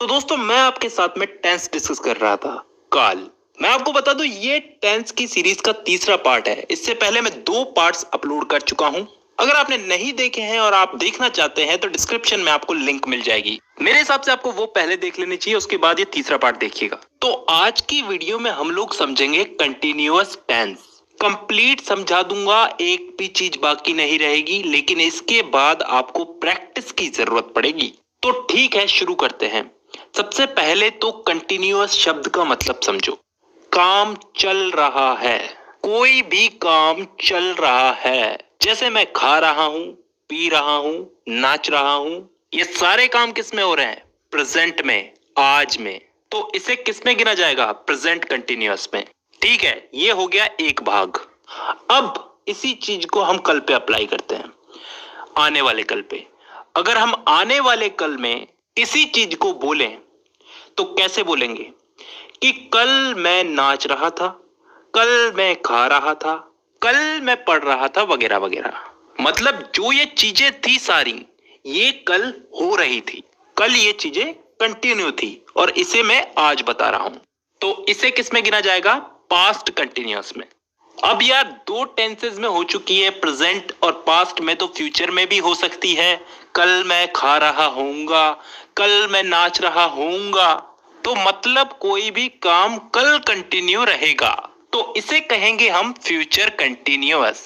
तो दोस्तों मैं आपके साथ में टेंस डिस्कस कर रहा था कल। मैं आपको बता दूं ये टेंस की सीरीज का तीसरा पार्ट है। इससे पहले मैं 2 पार्ट्स अपलोड कर चुका हूं। अगर आपने नहीं देखे हैं और आप देखना चाहते हैं तो डिस्क्रिप्शन में आपको लिंक मिल जाएगी। मेरे हिसाब से आपको वो पहले देख लेनी चाहिए, उसके बाद ये तीसरा पार्ट देखिएगा। तो आज की वीडियो में हम लोग समझेंगे कंटिन्यूअस टेंस। कंप्लीट समझा दूंगा, एक भी चीज बाकी नहीं रहेगी, लेकिन इसके बाद आपको प्रैक्टिस की जरूरत पड़ेगी। तो ठीक है, शुरू करते हैं। सबसे पहले तो कंटिन्यूअस शब्द का मतलब समझो। काम चल रहा है, कोई भी काम चल रहा है। जैसे मैं खा रहा हूं, पी रहा हूं, नाच रहा हूं, ये सारे काम किस में हो रहे हैं? प्रेजेंट में, आज में। तो इसे किस में गिना जाएगा? प्रेजेंट कंटिन्यूअस में। ठीक है, ये हो गया एक भाग। अब इसी चीज को हम कल पे अप्लाई करते हैं, आने वाले कल पे। अगर हम आने वाले कल में इसी चीज को बोलें तो कैसे बोलेंगे कि कल मैं नाच रहा था, कल मैं खा रहा था, कल मैं पढ़ रहा था, वगैरह वगैरह। मतलब जो ये चीजें थी सारी, ये कल हो रही थी, कल ये चीजें कंटिन्यू थी, और इसे मैं आज बता रहा हूं। तो इसे किस में गिना जाएगा? पास्ट कंटिन्यूअस में। अब यार 2 टेंसेस में हो चुकी है, प्रेजेंट और पास्ट में, तो फ्यूचर में भी हो सकती है। कल मैं खा रहा होऊंगा, कल मैं नाच रहा होऊंगा। तो मतलब कोई भी काम कल कंटिन्यू रहेगा, तो इसे कहेंगे हम फ्यूचर कंटिन्यूअस।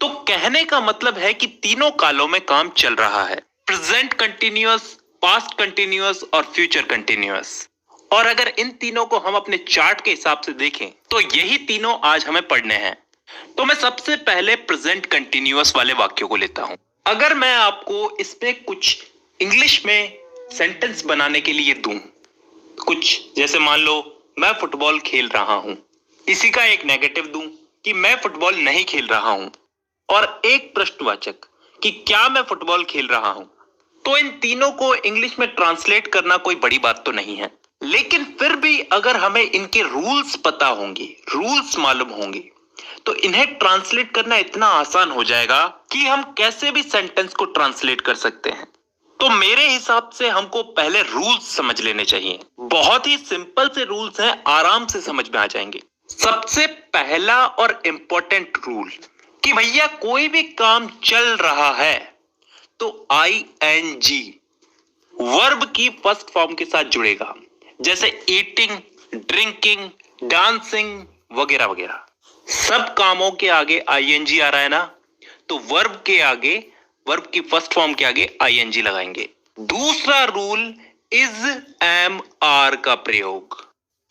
तो कहने का मतलब है कि तीनों कालों में काम चल रहा है, प्रेजेंट कंटिन्यूअस, पास्ट कंटिन्यूअस और फ्यूचर कंटिन्यूअस। और अगर इन तीनों को हम अपने चार्ट के हिसाब से देखें तो यही तीनों आज हमें पढ़ने हैं। तो मैं सबसे पहले प्रेजेंट कंटिन्यूअस वाले वाक्यों को लेता हूं। अगर मैं आपको इसमें कुछ इंग्लिश में सेंटेंस बनाने के लिए दूं, कुछ जैसे मान लो मैं फुटबॉल खेल रहा हूं, इसी का एक नेगेटिव दूं कि मैं फुटबॉल नहीं खेल रहा हूं, और एक प्रश्नवाचक कि क्या मैं फुटबॉल खेल रहा हूं, तो इन तीनों को इंग्लिश में ट्रांसलेट करना कोई बड़ी बात तो नहीं है। लेकिन फिर भी अगर हमें इनके रूल्स पता होंगे, रूल्स मालूम होंगे, तो इन्हें ट्रांसलेट करना इतना आसान हो जाएगा कि हम कैसे भी सेंटेंस को ट्रांसलेट कर सकते हैं। तो मेरे हिसाब से हमको पहले रूल्स समझ लेने चाहिए। बहुत ही सिंपल से रूल्स हैं, आराम से समझ में आ जाएंगे। सबसे पहला और इंपॉर्टेंट रूल कि भैया कोई भी काम चल रहा है तो ING वर्ब की फर्स्ट फॉर्म के साथ जुड़ेगा। जैसे ईटिंग, ड्रिंकिंग, डांसिंग वगैरह वगैरह, सब कामों के आगे ING आ रहा है ना, तो वर्ब के आगे, वर्ब की फर्स्ट फॉर्म के आगे ING लगाएंगे। दूसरा रूल इज, एम, आर का प्रयोग।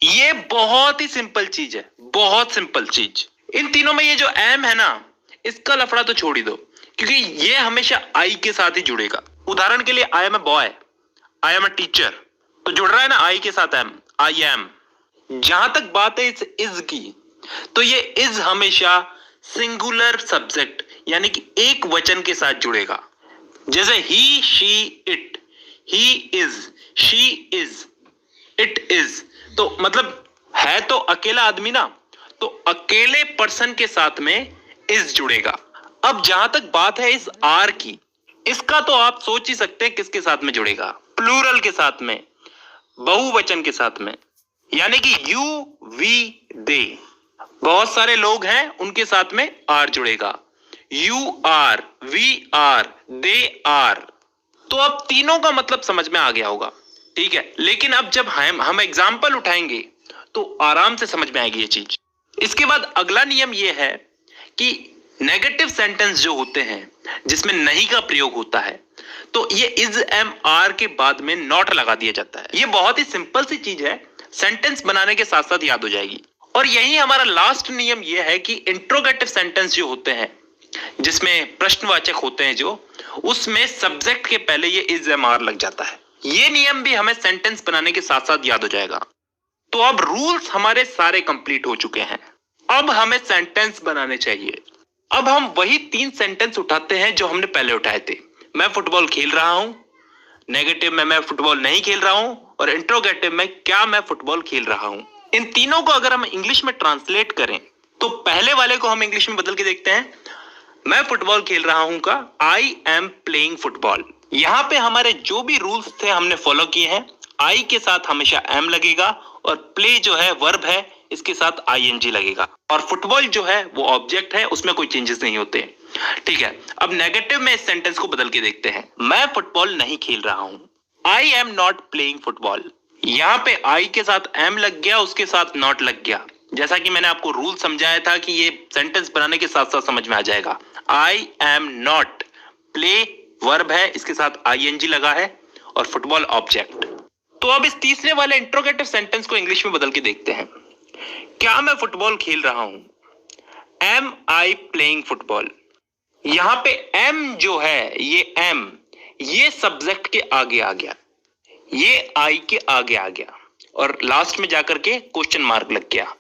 ये बहुत ही सिंपल चीज है, बहुत सिंपल चीज। इन तीनों में ये जो एम है ना, इसका लफड़ा तो छोड़ ही दो, क्योंकि ये हमेशा आई के साथ ही जुड़ेगा। उदाहरण के लिए I am a boy, I am a teacher, तो जुड़ रहा है ना आई के साथ एम, आई एम। जहां तक बात है इस इज की, तो ये इज हमेशा सिंगुलर सब्जेक्ट यानी कि एक वचन के साथ जुड़ेगा। जैसे he, she, it, he is, she is, it is, तो मतलब है तो अकेला आदमी ना, तो अकेले पर्सन के साथ में इज जुड़ेगा। अब जहां तक बात है इस आर की, इसका तो आप सोच ही सकते हैं किसके साथ में जुड़ेगा? प्लूरल के साथ में, बहुवचन के साथ में, यानी कि यू, वी, दे। बहुत सारे लोग हैं, उनके साथ में आर जुड़ेगा। You are, we are, they are. तो अब तीनों का मतलब समझ में आ गया होगा, ठीक है। लेकिन अब जब हम एग्जाम्पल उठाएंगे तो आराम से समझ में आएगी ये चीज। इसके बाद अगला नियम ये है कि नेगेटिव सेंटेंस जो होते हैं जिसमें नहीं का प्रयोग होता है, तो ये इज, एम, आर के बाद में नॉट लगा दिया जाता है। ये बहुत ही सिंपल सी चीज है, सेंटेंस बनाने के साथ साथ याद हो जाएगी। और यही हमारा लास्ट नियम ये है कि इंट्रोगेटिव सेंटेंस जो होते हैं, जिसमें प्रश्नवाचक होते हैं, जो उसमें सब्जेक्ट के पहले ये इज, एम, आर लग जाता है। ये नियम भी हमें सेंटेंस बनाने के साथ साथ याद हो जाएगा। तो अब रूल्स हमारे सारे कंप्लीट हो चुके हैं, अब हमें सेंटेंस बनाने चाहिए। अब हम वही 3 सेंटेंस उठाते हैं जो हमने पहले उठाए थे। मैं फुटबॉल खेल रहा हूं, नेगेटिव में मैं फुटबॉल नहीं खेल रहा हूं, और इंट्रोगेटिव में क्या मैं फुटबॉल खेल रहा हूं। इन तीनों को अगर हम इंग्लिश में ट्रांसलेट करें तो पहले वाले को हम इंग्लिश में बदल के देखते हैं। मैं फुटबॉल खेल रहा हूं का आई एम प्लेइंग फुटबॉल। यहां पे हमारे जो भी रूल्स थे हमने फॉलो किए हैं, आई के साथ हमेशा एम लगेगा और प्ले जो है वर्ब है इसके साथ आईएनजी लगेगा। और फुटबॉल जो है वो ऑब्जेक्ट है, उसमें कोई चेंजेस नहीं होते। ठीक है, अब नेगेटिव में इस सेंटेंस को बदल के देखते हैं। मैं फुटबॉल नहीं खेल रहा हूं। I am not playing football. यहाँ पे आई के साथ एम लग गया, उसके साथ नॉट लग गया। जैसा कि मैंने आपको रूल समझाया था कि ये सेंटेंस बनाने के साथ साथ समझ में आ जाएगा। I am not, play verb है, इसके साथ आईएनजी लगा है और फुटबॉल ऑब्जेक्ट। तो अब इस तीसरे वाले इंट्रोगेटिव सेंटेंस को इंग्लिश में बदल के देखते हैं। क्या मैं फुटबॉल खेल रहा हूं? Am I playing football. यहां पे एम जो है ये सब्जेक्ट के आगे आ गया, ये आई के आगे आ गया और लास्ट में जाकर के क्वेश्चन मार्क लग गया।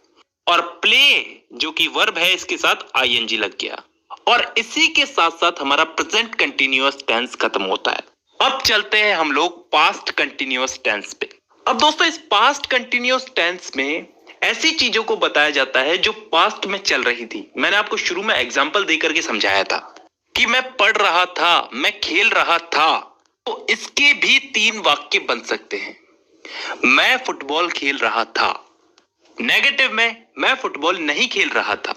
और प्ले जो कि वर्ब है इसके साथ आईएनजी लग गया और इसी के साथ साथ हमारा प्रेजेंट कंटीन्यूअस टेंस खत्म होता है। अब चलते हैं हम लोग पास्ट कंटीन्यूअस टेंस पे। अब दोस्तों इस पास्ट कंटीन्यूअस टेंस में ऐसी चीजों को बताया जाता है जो पास्ट में चल रही थी। मैंने आपको शुरू में एग्जांपल देकर के समझाया था कि मैं पढ़ रहा था, मैं खेल रहा था। तो इसके भी 3 वाक्य बन सकते हैं। मैं फुटबॉल खेल रहा था, नेगेटिव में मैं फुटबॉल नहीं खेल रहा था,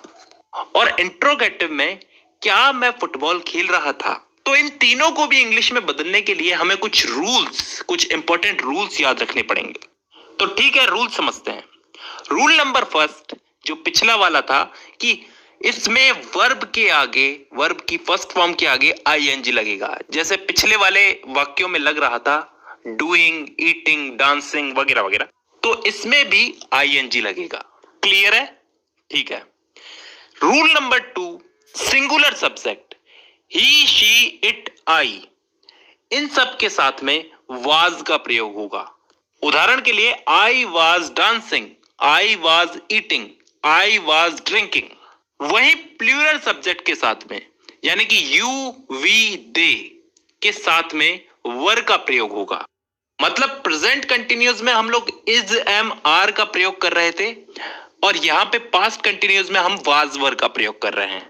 और इंट्रोगेटिव में क्या मैं फुटबॉल खेल रहा था। तो इन तीनों को भी इंग्लिश में बदलने के लिए हमें कुछ रूल्स, कुछ इंपॉर्टेंट रूल्स याद रखने पड़ेंगे। तो ठीक है, रूल समझते हैं। रूल नंबर फर्स्ट जो पिछला वाला था कि इसमें वर्ब के आगे, वर्ब की फर्स्ट फॉर्म के आगे आईएनजी लगेगा, जैसे पिछले वाले वाक्यों में लग रहा था डूइंग, ईटिंग, डांसिंग वगैरह वगैरह। तो इसमें भी आईएनजी लगेगा। क्लियर है? ठीक है। Rule number 2 singular subject he, she, it, I, इन सब के साथ में वाज का प्रयोग होगा। उदाहरण के लिए I was dancing, I was eating, I was drinking. वही प्लूरल सब्जेक्ट के साथ में यानी कि यू, वी, दे के साथ में वर का प्रयोग होगा। मतलब प्रेजेंट कंटिन्यूअस में हम लोग इज, एम, आर का प्रयोग कर रहे थे और यहां पे पास्ट कंटिन्यूअस में हम वाज वर का प्रयोग कर रहे हैं।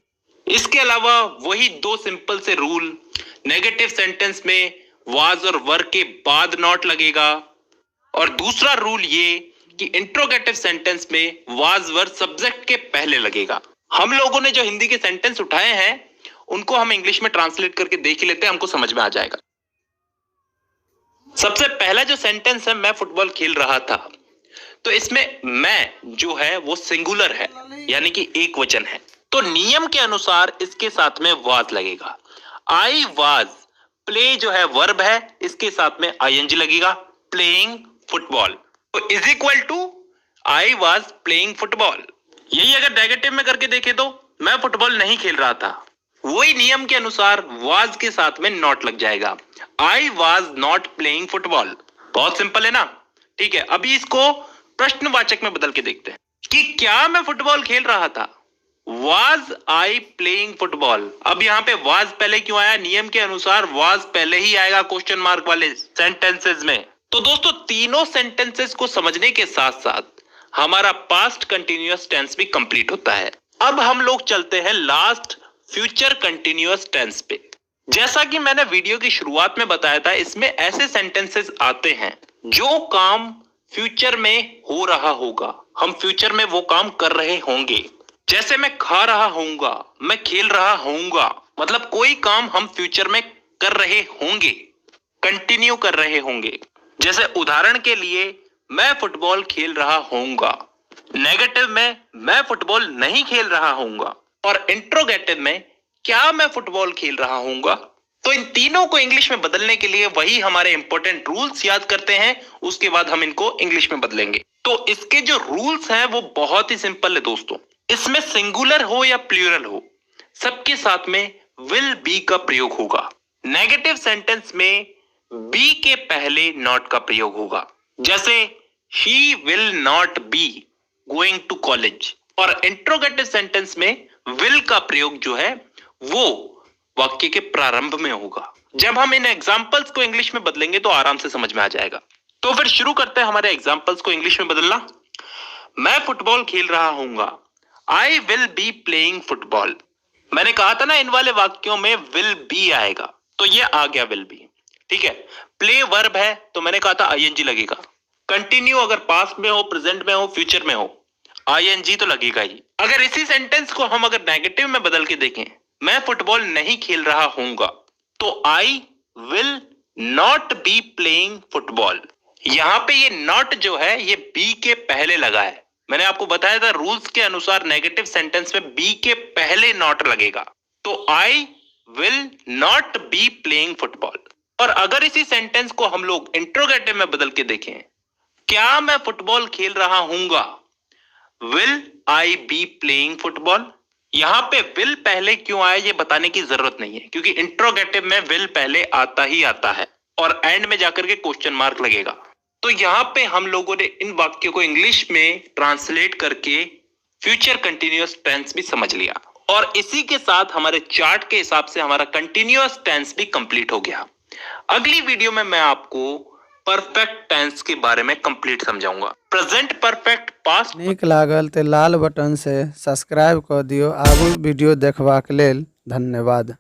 इसके अलावा वही 2 सिंपल से रूल, नेगेटिव सेंटेंस में वाज और वर के बाद नॉट लगेगा, और दूसरा रूल ये कि इंट्रोगेटिव सेंटेंस में वाज वर सब्जेक्ट के पहले लगेगा। हम लोगों ने जो हिंदी के सेंटेंस उठाए हैं उनको हम इंग्लिश में ट्रांसलेट करके देख ही लेते हैं, हमको समझ में आ जाएगा। सबसे पहला जो सेंटेंस है मैं फुटबॉल खेल रहा था, तो इसमें मैं जो है वो सिंगुलर है यानी कि एक वचन है। तो नियम के अनुसार इसके साथ में वाज लगेगा। आई वाज, प्ले जो है वर्ब है, इसके साथ में आईएनजी लगेगा, प्लेइंग फुटबॉल। तो is equal to I was playing football. यही अगर नेगेटिव में करके देखें तो मैं फुटबॉल नहीं खेल रहा था, वही नियम के अनुसार वाज के साथ में नॉट लग जाएगा, I was not playing football. बहुत सिंपल है ना? ठीक है, अभी इसको प्रश्नवाचक में बदल के देखते हैं कि क्या मैं फुटबॉल खेल रहा था। Was I playing football. अब यहाँ पे वाज पहले क्यों आया? नियम के अनुसार वाज पहले ही आएगा क्वेश्चन मार्क वाले सेंटेंसेस में। तो दोस्तों तीनों सेंटेंसेस को समझने के साथ साथ हमारा पास्ट कंटिन्यूअस टेंस भी कंप्लीट होता है। अब हम लोग चलते हैं लास्ट फ्यूचर कंटिन्यूअस टेंस पे। जैसा कि मैंने वीडियो की शुरुआत में बताया था, इसमें ऐसे सेंटेंसेस आते हैं जो काम फ्यूचर में हो रहा होगा, हम फ्यूचर में वो काम कर रहे होंगे। जैसे मैं खा रहा होऊंगा, मैं खेल रहा होऊंगा, मतलब कोई काम हम फ्यूचर में कर रहे होंगे, कंटिन्यू कर रहे होंगे। जैसे उदाहरण के लिए मैं फुटबॉल खेल रहा होऊंगा, नेगेटिव में मैं फुटबॉल नहीं खेल रहा होऊंगा, और इंट्रोगेटिव में क्या मैं फुटबॉल खेल रहा होऊंगा। तो इन तीनों को इंग्लिश में बदलने के लिए वही हमारे इंपॉर्टेंट रूल्स याद करते हैं, उसके बाद हम इनको इंग्लिश में बदलेंगे। तो इसके जो रूल्स हैं वो बहुत ही सिंपल है दोस्तों। इसमें सिंगुलर हो या प्लूरल हो, सबके साथ में विल बी का प्रयोग होगा। नेगेटिव सेंटेंस में बी के पहले नॉट का प्रयोग होगा, जैसे she will not be going to college. और इंट्रोगेटिव सेंटेंस में विल का प्रयोग जो है वो वाक्य के प्रारंभ में होगा। जब हम इन एग्जाम्पल्स को इंग्लिश में बदलेंगे तो आराम से समझ में आ जाएगा। तो फिर शुरू करते हैं हमारे एग्जाम्पल्स को इंग्लिश में बदलना। मैं फुटबॉल खेल रहा हूंगा, I will be playing football. मैंने कहा था ना इन वाले वाक्यों में विल बी आएगा, तो ये आ गया विल बी। ठीक है। प्ले वर्ब है तो मैंने कहा था आईएनजी लगेगा। कंटिन्यू अगर पास्ट में हो, प्रेजेंट में हो, फ्यूचर में हो, आईएनजी तो लगेगा ही। अगर इसी सेंटेंस को हम अगर नेगेटिव में बदल के देखें, मैं फुटबॉल नहीं खेल रहा हूंगा, तो I will not B playing football. यहां पे ये नॉट जो है ये बी के पहले लगा है। मैंने आपको बताया था रूल्स के अनुसार नेगेटिव सेंटेंस में बी के पहले नॉट लगेगा। तो I will not B playing football. और अगर इसी सेंटेंस को हम लोग इंट्रोगेटिव में बदल के देखें, क्या मैं फुटबॉल खेल रहा हूंगा, will I be playing football. यहां पे विल पहले क्यों आया ये बताने की जरूरत नहीं है, क्योंकि इंट्रोगेटिव में विल पहले आता ही आता है और एंड में जाकर के क्वेश्चन मार्क लगेगा। तो यहां पे हम लोगों ने इन वाक्यों को इंग्लिश में ट्रांसलेट करके फ्यूचर कंटिन्यूअस टेंस भी समझ लिया, और इसी के साथ हमारे चार्ट के हिसाब से हमारा कंटिन्यूअस टेंस भी कंप्लीट हो गया। अगली वीडियो में मैं आपको परफेक्ट टेंस के बारे में कंप्लीट समझाऊंगा। Present perfect, past. नीक लागल ते लाल बटन से सब्सक्राइब कर दियो। आगू वीडियो देखबाक लेल धन्यवाद।